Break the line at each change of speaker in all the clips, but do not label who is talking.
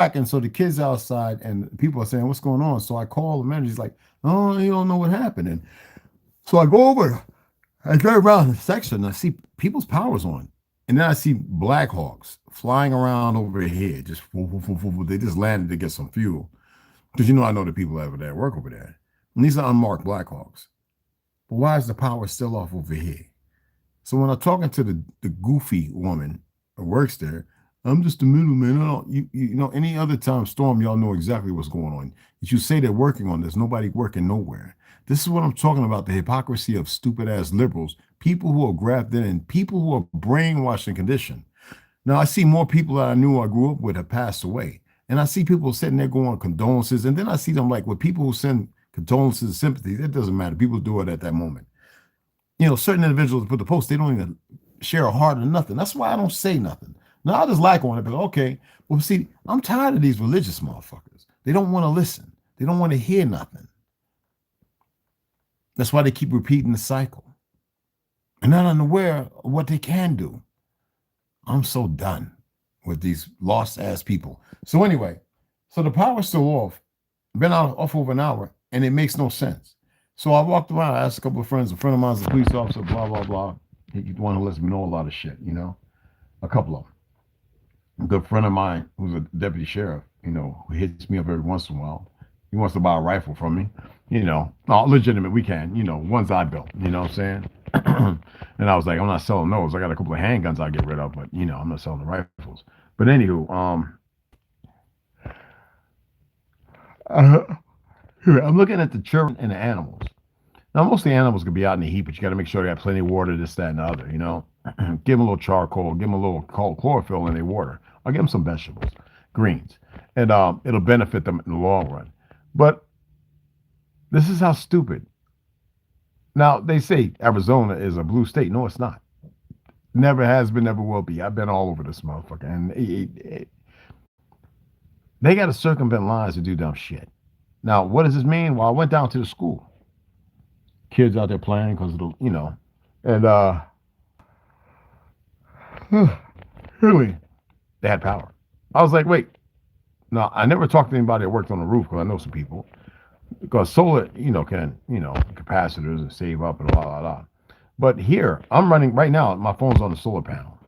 and so the kids outside and people are saying, "What's going on?" So I call the manager. He's like, "Oh, you don't know what happened." And so I go over. I drive around the section. And I see people's powers on, and then I see Black Hawks flying around over here. Just they just landed to get some fuel because I know the people over there work over there. And these are unmarked Black Hawks. But why is the power still off over here? So when I'm talking to the goofy woman who works there, I'm just the middleman. I don't, any other time storm, y'all know exactly what's going on. If you say they're working on this, nobody working nowhere. This is what I'm talking about, the hypocrisy of stupid ass liberals, people who are grafted in, people who are brainwashed and conditioned. Now, I see more people that I knew I grew up with have passed away. And I see people sitting there going condolences. And then I see them like with people who send condolences and sympathies. It doesn't matter. People do it at that moment. Certain individuals put the post, they don't even share a heart or nothing. That's why I don't say nothing. Now, I just like on it, but okay. Well, see, I'm tired of these religious motherfuckers. They don't want to listen. They don't want to hear nothing. That's why they keep repeating the cycle. And they're not unaware of what they can do. I'm so done with these lost ass people. So anyway, so the power's still off. Been off over an hour, and it makes no sense. So I walked around, I asked a couple of friends. A friend of mine's a police officer, blah, blah, blah. He's the one who lets me know a lot of shit, a couple of them. A good friend of mine who's a deputy sheriff, who hits me up every once in a while. He wants to buy a rifle from me, legitimate, we can, ones I built, you know what I'm saying? And I was like, I'm not selling those. I got a couple of handguns I'll get rid of, but, I'm not selling the rifles. But anywho, I'm looking at the children and the animals. Now, most of the animals could be out in the heat, but you got to make sure they got plenty of water, this, that, and the other, Give them a little charcoal, give them a little chlorophyll in their water. I'll give them some vegetables, greens, and it'll benefit them in the long run. But this is how stupid. Now, they say Arizona is a blue state. No, it's not. Never has been, never will be. I've been all over this motherfucker. And they got to circumvent lines to do dumb shit. Now, what does this mean? Well, I went down to the school. Kids out there playing because of the, and really, they had power. I was like, wait. No, I never talked to anybody that worked on the roof because I know some people. Because solar, can, capacitors and save up and blah, blah, blah. But here, I'm running right now. My phone's on the solar panel.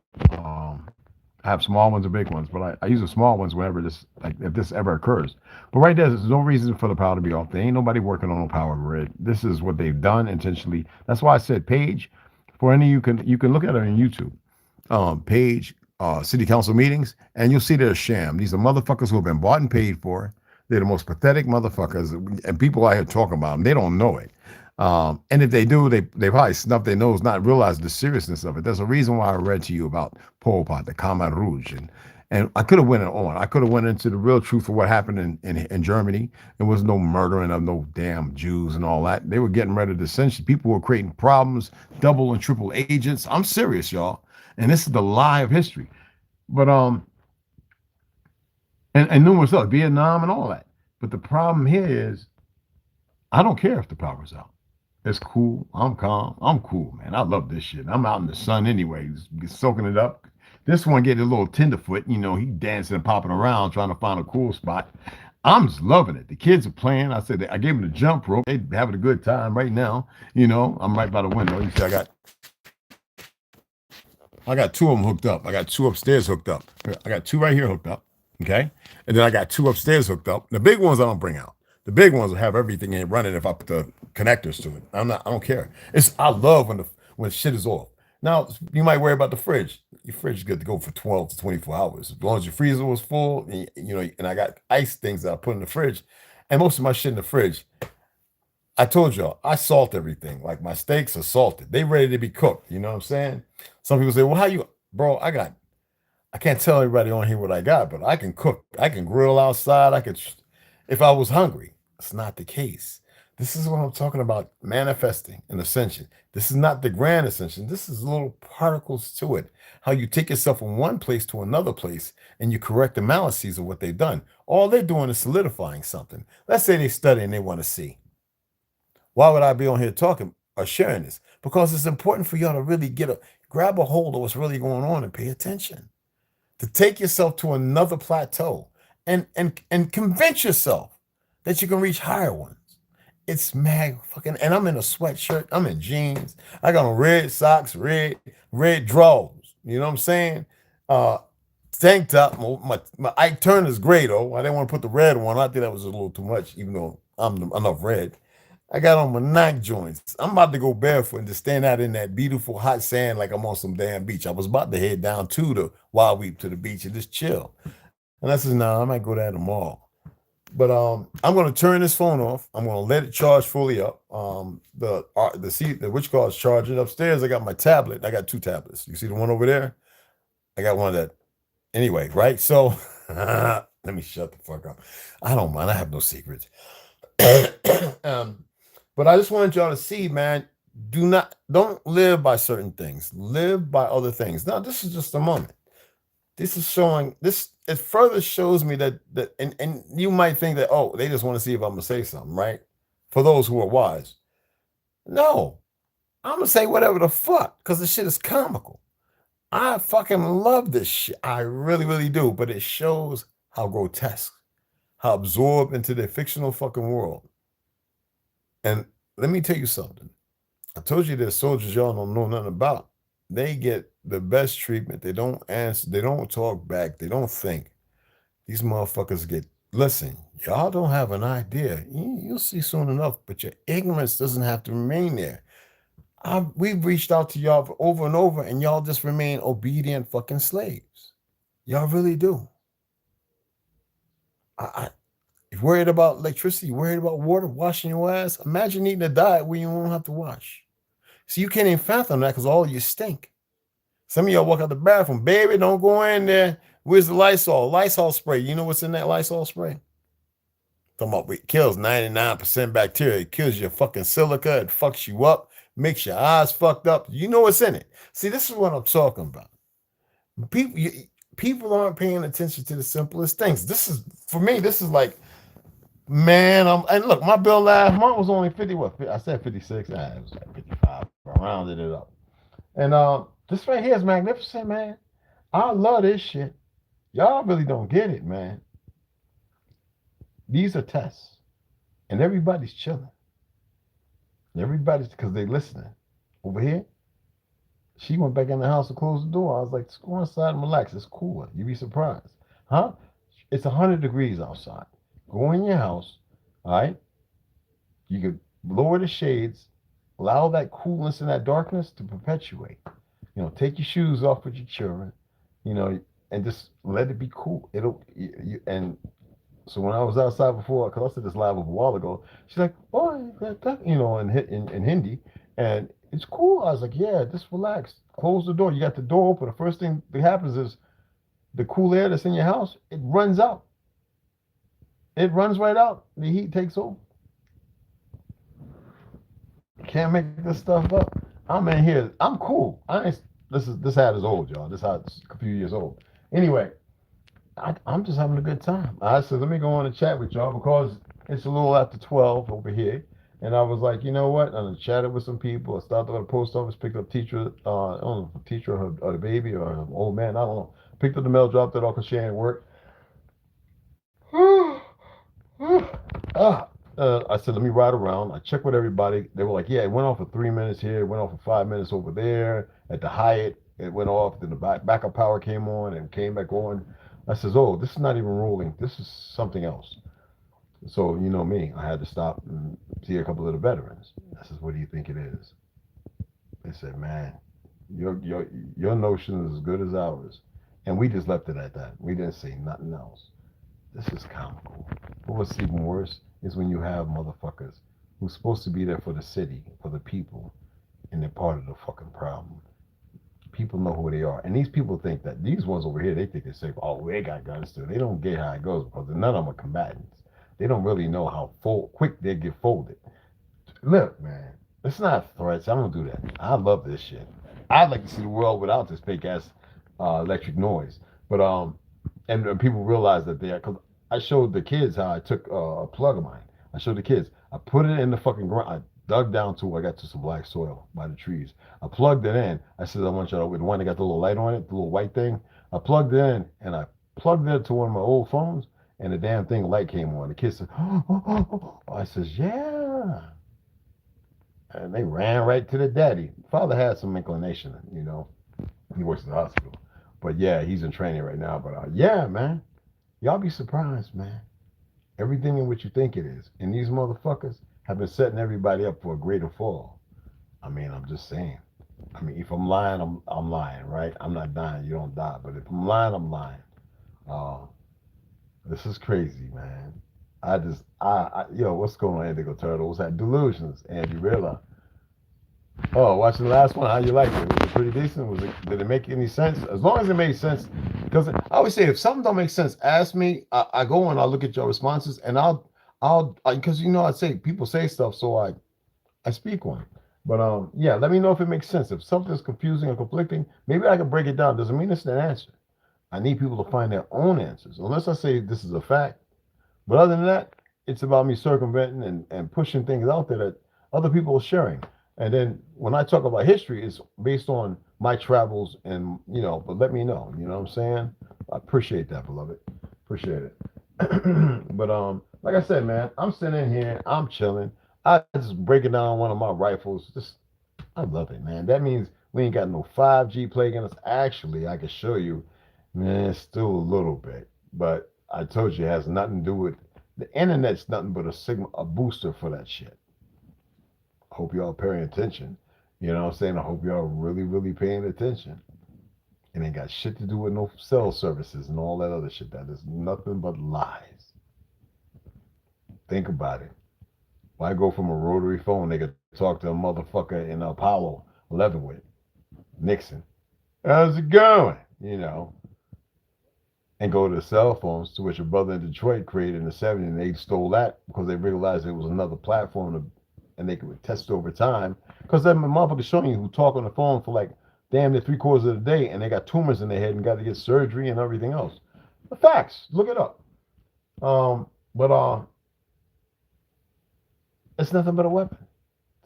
I have small ones and big ones, but I use the small ones whenever if this ever occurs. But right there's no reason for the power to be off. There ain't nobody working on no power grid. This is what they've done intentionally. That's why I said Page. For any you can look at it on YouTube. Page city council meetings, and you'll see they're a sham. These are motherfuckers who have been bought and paid for. They're the most pathetic motherfuckers, and people out here talking about them, they don't know it. And if they do, they probably snuff their nose, not realize the seriousness of it. There's a reason why I read to you about Pol Pot, the Khmer Rouge, and I could have went on. I could have went into the real truth of what happened in Germany. There was no murdering of no damn Jews and all that. They were getting rid of dissension. People were creating problems, double and triple agents. I'm serious, y'all. And this is the lie of history. But and numerous others, Vietnam and all that. But the problem here is, I don't care if the power's out. It's cool. I'm calm. I'm cool, man. I love this shit. I'm out in the sun anyway, soaking it up. This one getting a little tenderfoot. He dancing and popping around trying to find a cool spot. I'm just loving it. The kids are playing. I said I gave them the jump rope. They're having a good time right now. I'm right by the window. You see, I got two of them hooked up. I got two upstairs hooked up. I got two right here hooked up. Okay. And then I got two upstairs hooked up. The big ones I don't bring out. The big ones will have everything in running if I put the connectors to it. I don't care. I love when shit is off. Now, you might worry about the fridge. Your fridge is good to go for 12 to 24 hours. As long as your freezer was full, and I got ice things that I put in the fridge. And most of my shit in the fridge, I told y'all, I salt everything. Like my steaks are salted. They ready to be cooked. You know what I'm saying? Some people say, well, bro, I can't tell everybody on here what I got, but I can cook. I can grill outside. If I was hungry. It's not the case. This is what I'm talking about, manifesting an ascension. This is not the grand ascension. This is little particles to it. How you take yourself from one place to another place and you correct the malices of what they've done. All they're doing is solidifying something. Let's say they study and they want to see. Why would I be on here talking or sharing this? Because it's important for y'all to really grab a hold of what's really going on and pay attention. To take yourself to another plateau and convince yourself that you can reach higher ones. It's mad fucking, and I'm in a sweatshirt, I'm in jeans, I got on red socks, red drawers. You know what I'm saying? Uh Tank top. My Ike Turner's gray though. I didn't want to put the red one. I think that was a little too much, even though I'm enough red. I got on my Nike joints. I'm about to go barefoot and just stand out in that beautiful hot sand like I'm on some damn beach. I was about to head down to the Wild Weep to the beach and just chill. And I said, no, I might go there tomorrow. But I'm gonna turn this phone off. I'm gonna let it charge fully up. The which car is charging upstairs. I got my tablet. I got two tablets. You see the one over there? I got one that anyway, right? So let me shut the fuck up. I don't mind. I have no secrets. But I just wanted y'all to see, man. Don't live by certain things. Live by other things. Now, this is just a moment. This is showing this. It further shows me that and you might think that, oh, they just want to see if I'm gonna say something, right? For those who are wise. No, I'm gonna say whatever the fuck, because the shit is comical. I fucking love this shit. I really, really do. But it shows how grotesque, how absorbed into their fictional fucking world. And let me tell you something. I told you there's soldiers y'all don't know nothing about. They get the best treatment. They don't answer. They don't talk back. They don't think. These motherfuckers get, listen, y'all don't have an idea. You'll see soon enough, but your ignorance doesn't have to remain there. We've reached out to y'all for over and over, and y'all just remain obedient fucking slaves. Y'all really do. You're worried about electricity, you're worried about water, washing your ass. Imagine eating a diet where you don't have to wash. So you can't even fathom that because all you stink. Some of y'all walk out the bathroom, baby, don't go in there. Where's the Lysol? Lysol spray. You know what's in that Lysol spray? Talking about it kills 99% bacteria. It kills your fucking silica. It fucks you up, makes your eyes fucked up. You know what's in it. See, this is what I'm talking about. People aren't paying attention to the simplest things. This is, for me, this is like, man, and look, my bill last month was only 50, what? I said 56. It was like 55. I rounded it up. And this right here is magnificent, man. I love this shit. Y'all really don't get it, man. These are tests. And everybody's chilling. Everybody's, because they listening. Over here, she went back in the house to close the door. I was like, just go inside and relax. It's cooler. You'd be surprised. Huh? It's 100 degrees outside. Go in your house, all right? You could lower the shades, allow that coolness and that darkness to perpetuate. Take your shoes off with your children, and just let it be cool. And so when I was outside before, because I said this live a while ago, she's like, oh, in Hindi, and it's cool. I was like, yeah, just relax. Close the door. You got the door open. The first thing that happens is the cool air that's in your house, it runs out. It runs right out. The heat takes over. Can't make this stuff up. I'm in here. I'm cool. This hat is old, y'all. This hat's a few years old. Anyway, I'm just having a good time. I said, let me go on and chat with y'all because it's a little after 12 over here. And I was like, you know what? I chatted with some people. I stopped at the post office, picked up teacher, I don't know, teacher or the baby or an old man. I don't know. Picked up the mail, dropped it off because she ain't work. I said, let me ride around. I checked with everybody. They were like, yeah, it went off for 3 minutes here. It went off for 5 minutes over there. At the Hyatt, it went off. Then the backup power came on and came back on. I says, oh, this is not even rolling. This is something else. So, you know me, I had to stop and see a couple of the veterans. I says, what do you think it is? They said, man, your notion is as good as ours. And we just left it at that. We didn't say nothing else. This is comical. But what's even worse is when you have motherfuckers who's supposed to be there for the city, for the people, and they're part of the fucking problem. People know who they are. And these people think that, these ones over here, they think they're safe. Oh, they got guns too. They don't get how it goes because none of them are combatants. They don't really know how quick they get folded. Look, man, it's not threats. I don't do that. I love this shit. I'd like to see the world without this fake ass electric noise. But and people realize that because I showed the kids how I took a plug of mine. I showed the kids. I put it in the fucking ground. I dug down to, I got to some black soil by the trees. I plugged it in. I said, I want y'all with the one that got the little light on it, the little white thing. I plugged it in and I plugged it to one of my old phones and the damn thing light came on. The kid said, oh. I says, yeah. And they ran right to the daddy. Father had some inclination, you know. He works at the hospital. But yeah, he's in training right now. But yeah, man, y'all be surprised, man. Everything in what you think it is. And these motherfuckers have been setting everybody up for a greater fall. I mean, I'm just saying. I mean, if I'm lying, I'm lying, right? I'm not dying. You don't die. But if I'm lying, I'm lying. Uh, this is crazy, man. Yo, what's going on, Indigo Turtle? What's that? Delusions, Andy Rilla. Oh, watching the last one. How you like it? Was it pretty decent? Did it make any sense? As long as it made sense, because I always say if something don't make sense, ask me. I go and I'll look at your responses, and because you know I say people say stuff, so I speak on it. But yeah, let me know if it makes sense. If something's confusing or conflicting, maybe I can break it down. Doesn't mean it's an answer. I need people to find their own answers, unless I say this is a fact. But other than that, it's about me circumventing and pushing things out there that other people are sharing. And then when I talk about history, it's based on my travels and, you know, but let me know. You know what I'm saying? I appreciate that, beloved. Appreciate it. But like I said, man, I'm sitting in here, I'm chilling. I just breaking down one of my rifles. Just I love it, man. That means we ain't got no 5G plaguing us. Actually, I can show you, man, still a little bit. But I told you it has nothing to do with the internet's nothing but a booster for that shit. Hope y'all paying attention. You know what I'm saying? I hope y'all really, really paying attention. It ain't got shit to do with no cell services and all that other shit. That is nothing but lies. Think about it. Why go from a rotary phone? They could talk to a motherfucker in Apollo 11 with Nixon. How's it going? You know, and go to the cell phones, to which a brother in Detroit created in the 70s, and they stole that because they realized there was another platform and they could test over time. Because that motherfucker showing you who talk on the phone for like damn near 3/4 of the day, and they got tumors in their head and got to get surgery and everything else. The facts, look it up. But it's nothing but a weapon.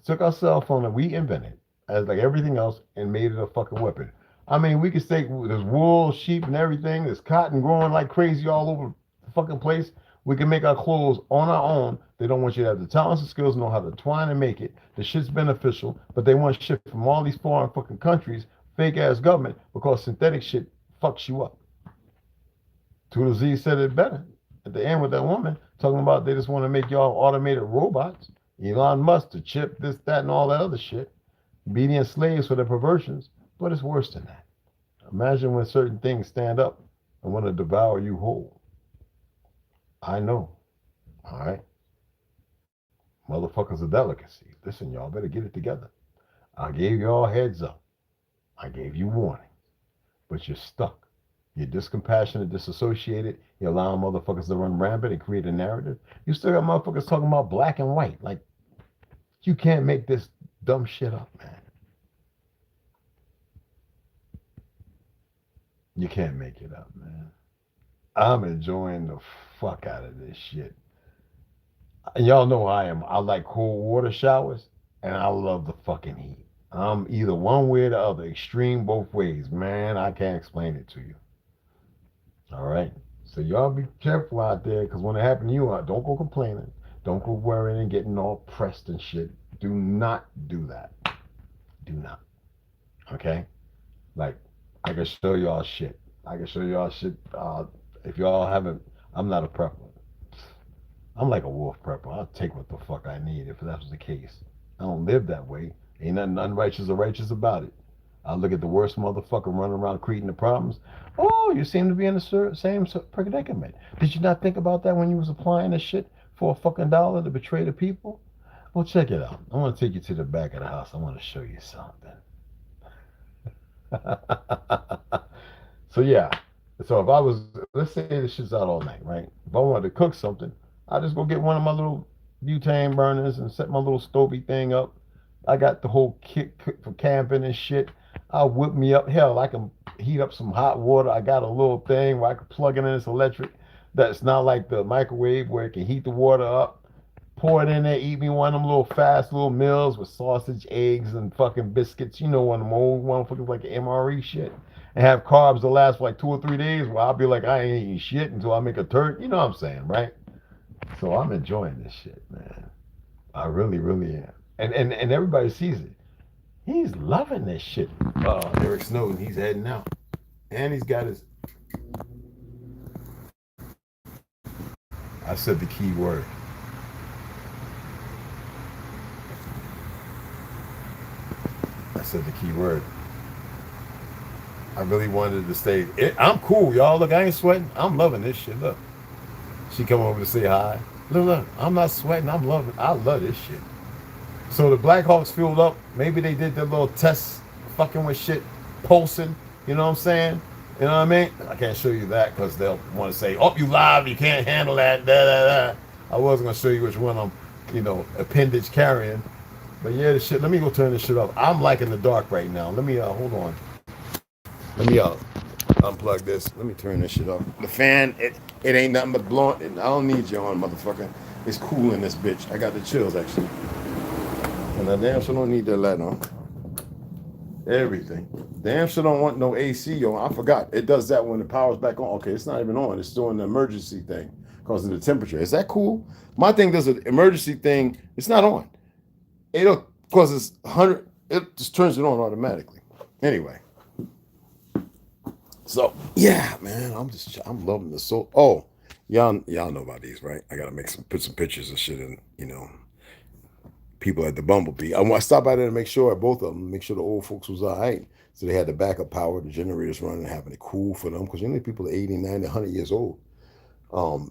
Took our cell phone that we invented as like everything else and made it a fucking weapon. I mean, we could say there's wool, sheep, and everything. There's cotton growing like crazy all over the fucking place. We can make our clothes on our own. They don't want you to have the talents and skills, know how to twine and make it. The shit's beneficial, but they want shit from all these foreign fucking countries, fake ass government, because synthetic shit fucks you up. ToLU'S said it better at the end with that woman talking about they just want to make y'all automated robots. Elon Musk, the chip, this, that, and all that other shit. Obedient slaves for their perversions. But it's worse than that. Imagine when certain things stand up and want to devour you whole. I know. All right? Motherfuckers a delicacy. Listen, y'all better get it together. I gave y'all heads up. I gave you warning. But you're stuck. You're discompassionate, disassociated. You're allowing motherfuckers to run rampant and create a narrative. You still got motherfuckers talking about black and white. Like, you can't make this dumb shit up, man. You can't make it up, man. I'm enjoying the fuck out of this shit. And y'all know I am. I like cold water showers, and I love the fucking heat. I'm either one way or the other, extreme both ways. Man, I can't explain it to you. All right? So y'all be careful out there, because when it happens to you, don't go complaining. Don't go worrying and getting all pressed and shit. Do not do that. Do not. Okay? Like, I can show y'all shit. I can show y'all shit. If y'all haven't, I'm not a prepper. I'm like a wolf prepper. I'll take what the fuck I need if that was the case. I don't live that way. Ain't nothing unrighteous or righteous about it. I look at the worst motherfucker running around creating the problems. Oh, you seem to be in the same predicament. Did you not think about that when you was applying this shit for $1 to betray the people? Well, check it out. I want to take you to the back of the house. I want to show you something. So yeah. So if I was, let's say this shit's out all night, right? If I wanted to cook something, I just go get one of my little butane burners and set my little stovey thing up. I got the whole kit for camping and shit. I'll whip me up. Hell, I can heat up some hot water. I got a little thing where I can plug it in this electric. That's not like the microwave where it can heat the water up. Pour it in there, eat me one of them little fast little meals with sausage, eggs, and fucking biscuits. You know, one of them old motherfuckers like MRE shit. and have carbs that last for like 2 or 3 days, well, I'll be like, I ain't eating shit until I make a turd. You know what I'm saying, right? So I'm enjoying this shit, man. I really, really am. And everybody sees it. He's loving this shit. Eric Snowden, he's heading out. And he's got his. I said the key word. I said the key word. I really wanted to stay. I'm cool, y'all. Look, I ain't sweating. I'm loving this shit. Look. She come over to say hi. Look, I'm not sweating. I'm loving. I love this shit. So the Blackhawks filled up. Maybe they did their little test, fucking with shit, pulsing. You know what I'm saying? You know what I mean? I can't show you that because they'll want to say, "Oh, you live. You can't handle that." Da da da. I was gonna show you which one I'm, appendage carrying. But yeah, this shit. Let me go turn this shit off. I'm like in the dark right now. Let me hold on. Let me unplug this. Let me turn this shit off. The fan, it ain't nothing but blowing. I don't need you on, motherfucker. It's cool in this bitch. I got the chills actually. And I damn sure don't need that light on. Everything. Damn sure don't want no AC on. I forgot. It does that when the power's back on. Okay, it's not even on. It's doing the emergency thing because of the temperature. Is that cool? My thing does an emergency thing. It's not on. It'll, because it's 100. It just turns it on automatically. Anyway. So yeah, man, I'm loving the soul. Oh, y'all know about these, right? I gotta put some pictures of shit in, people at the Bumblebee. I stopped by there to make sure at both of them, make sure the old folks was all right. So they had the backup power, the generators running, having it cool for them. Because people are 80, 90, 100 years old.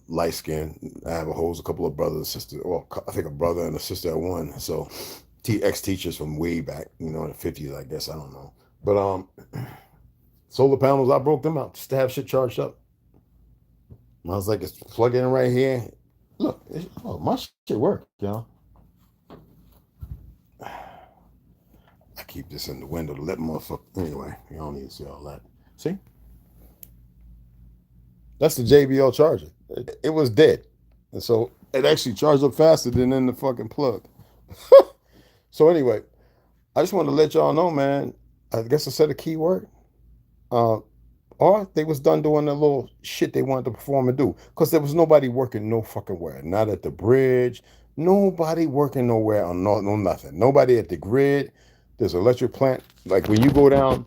Light skin. I have a couple of brothers and sisters. Well, I think a brother and a sister at one. So ex-teachers from way back, in the 50s, I guess. I don't know. But solar panels, I broke them out just to have shit charged up. And I was like, it's plug in right here. Look, my shit work, y'all. I keep this in the window to let motherfucker. Anyway, you don't need to see all that. See? That's the JBL charger. It was dead. And so it actually charged up faster than in the fucking plug. So anyway, I just want to let y'all know, man. I guess I said a key word. Or they was done doing the little shit they wanted to perform and do. Because there was nobody working no fucking where. Not at the bridge. Nobody working nowhere on no nothing. Nobody at the grid. There's an electric plant. Like when you go down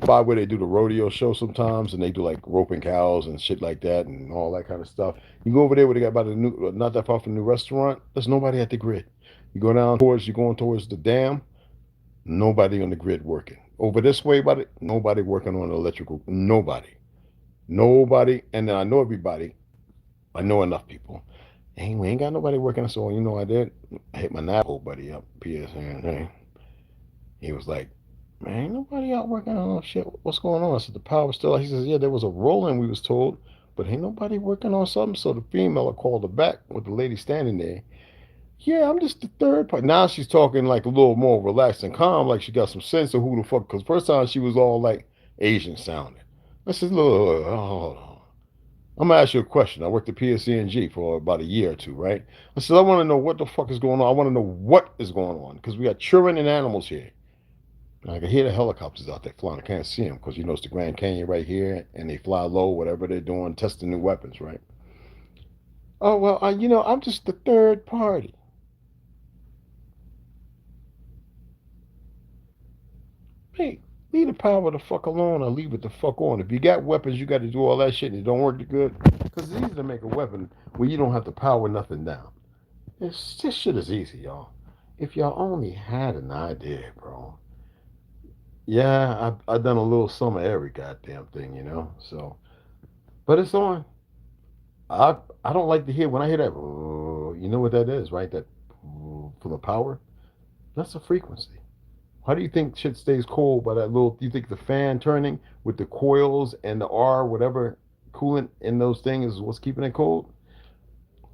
by where they do the rodeo show sometimes and they do like roping cows and shit like that and all that kind of stuff. You go over there where they got about not that far from the new restaurant. There's nobody at the grid. You go down you're going towards the dam. Nobody on the grid working. Over this way, nobody working on electrical. Nobody. And then I know everybody. I know enough people. Hey, we ain't got nobody working. So, I did. I hit my Navajo buddy up, PS, and hey, he was like, man, ain't nobody out working on no shit. What's going on? I said, the power's still out. He says, yeah, there was a rolling, we was told, but ain't nobody working on something. So the female called her back with the lady standing there. Yeah, I'm just the third part. Now she's talking like a little more relaxed and calm, like she got some sense of who the fuck. Because first time she was all like Asian sounding. I said, look, hold on. I'm gonna ask you a question. I worked at PSC&G for about a year or two, right? I said, I want to know what the fuck is going on. I want to know what is going on because we got children and animals here. And I can hear the helicopters out there flying. I can't see them because it's the Grand Canyon right here, and they fly low, whatever they're doing, testing new weapons, right? Oh well, I'm just the third party. Hey, leave the power the fuck alone or leave it the fuck on. If you got weapons, you got to do all that shit and it don't work good. Because it's easy to make a weapon where you don't have to power nothing down. This shit is easy, y'all. If y'all only had an idea, bro. Yeah, I've done a little some of every goddamn thing, So, but it's on. I don't like to hear when I hear that. You know what that is, right? That for the power. That's a frequency. How do you think shit stays cold by that little? Do you think the fan turning with the coils and the R, whatever coolant in those things is what's keeping it cold?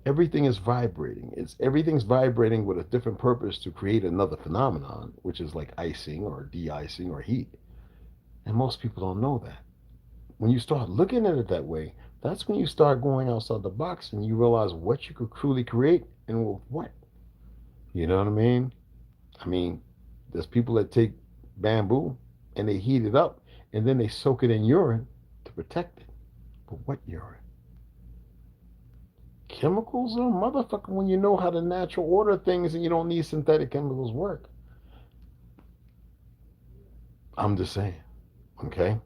Everything is vibrating. Everything's vibrating with a different purpose to create another phenomenon, which is like icing or de-icing or heat. And most people don't know that. When you start looking at it that way, that's when you start going outside the box and you realize what you could truly create and with what. You know what I mean? I mean, there's people that take bamboo and they heat it up and then they soak it in urine to protect it. But what urine? Chemicals are a motherfucker when you know how to natural order things and you don't need synthetic chemicals work. I'm just saying. Okay?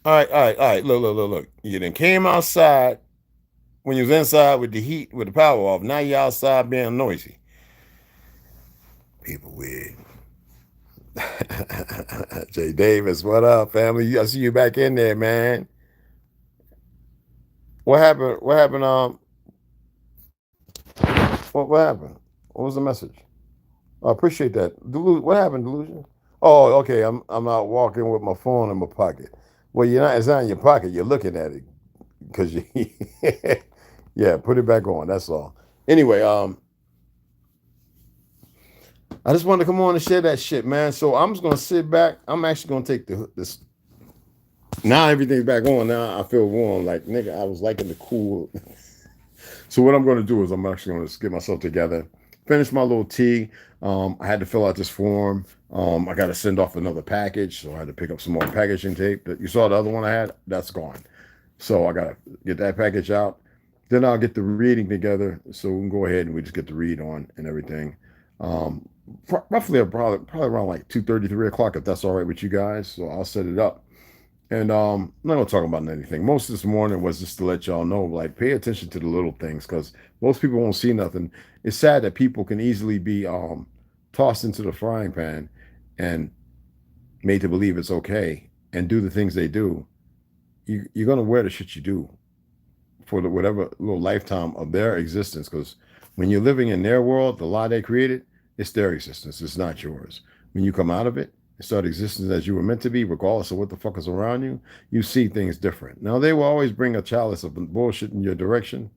All right. Look. You then came outside when you was inside with the heat, with the power off. Now you're outside being noisy. People weird. Jay Davis, what up, family? I see you back in there, man. What happened? What happened? What happened? What was the message? I appreciate that. What happened, Delusion? Oh, okay. I'm out walking with my phone in my pocket. Well, you're not. It's not in your pocket. You're looking at it because you. Yeah, put it back on. That's all. Anyway, I just wanted to come on and share that shit, man. So I'm just gonna sit back. I'm actually gonna take this. Now everything's back on. Now I feel warm. Like nigga, I was liking the cool. So what I'm gonna do is I'm actually gonna just get myself together, finish my little tea. I had to fill out this form. I got to send off another package, so I had to pick up some more packaging tape. You saw the other one I had? That's gone. So I got to get that package out. Then I'll get the reading together, so we can go ahead and we just get the read on and everything. Roughly probably around like 2:30, 3 o'clock, if that's all right with you guys. So I'll set it up. And I'm not gonna talk about anything. Most of this morning was just to let y'all know, like, pay attention to the little things, because most people won't see nothing. It's sad that people can easily be tossed into the frying pan and made to believe it's okay and do the things they do. You're gonna wear the shit you do for the whatever little lifetime of their existence, because when you're living in their world, the lie they created, it's their existence. It's not yours. When you come out of it and start existing as you were meant to be, regardless of what the fuck is around you, you see things different. Now, they will always bring a chalice of bullshit in your direction.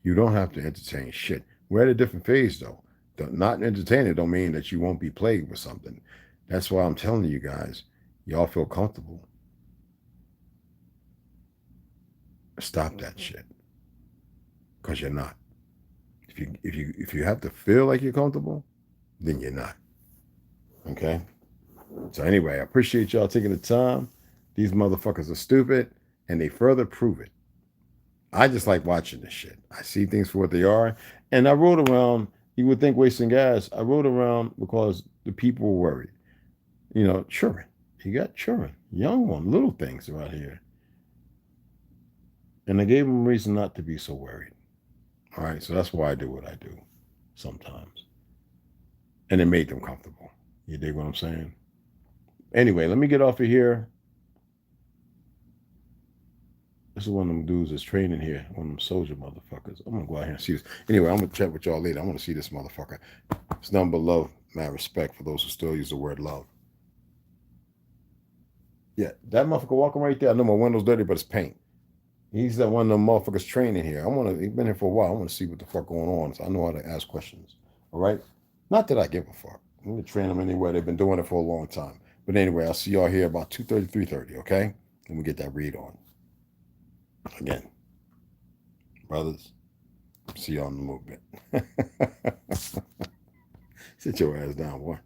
You don't have to entertain shit. We're at a different phase, though. Not entertain it don't mean that you won't be plagued with something. That's why I'm telling you guys, y'all feel comfortable. Stop that shit, because you're not. If you have to feel like you're comfortable, then you're not. Okay. So anyway, I appreciate y'all taking the time. These motherfuckers are stupid, and they further prove it. I just like watching this shit. I see things for what they are, and I rode around. You would think wasting gas. I rode around because the people were worried. You know, children. You got children, young ones, little things around here, and I gave them a reason not to be so worried. All right, so that's why I do what I do sometimes. And it made them comfortable. You dig what I'm saying? Anyway, let me get off of here. This is one of them dudes that's training here, one of them soldier motherfuckers. I'm gonna go out here and see this. Anyway, I'm gonna chat with y'all later. I want to see this motherfucker. It's nothing but love, mad respect for those who still use the word love. Yeah, that motherfucker walking right there. I know my window's dirty, but it's paint. He's that one of them motherfuckers training here. He's been here for a while. I want to see what the fuck going on. So I know how to ask questions. All right? Not that I give a fuck. I'm going to train them anywhere. They've been doing it for a long time. But anyway, I'll see y'all here about 2:30, 3:30, okay? And we get that read on. Again, brothers, see y'all in the movement. Sit your ass down, boy.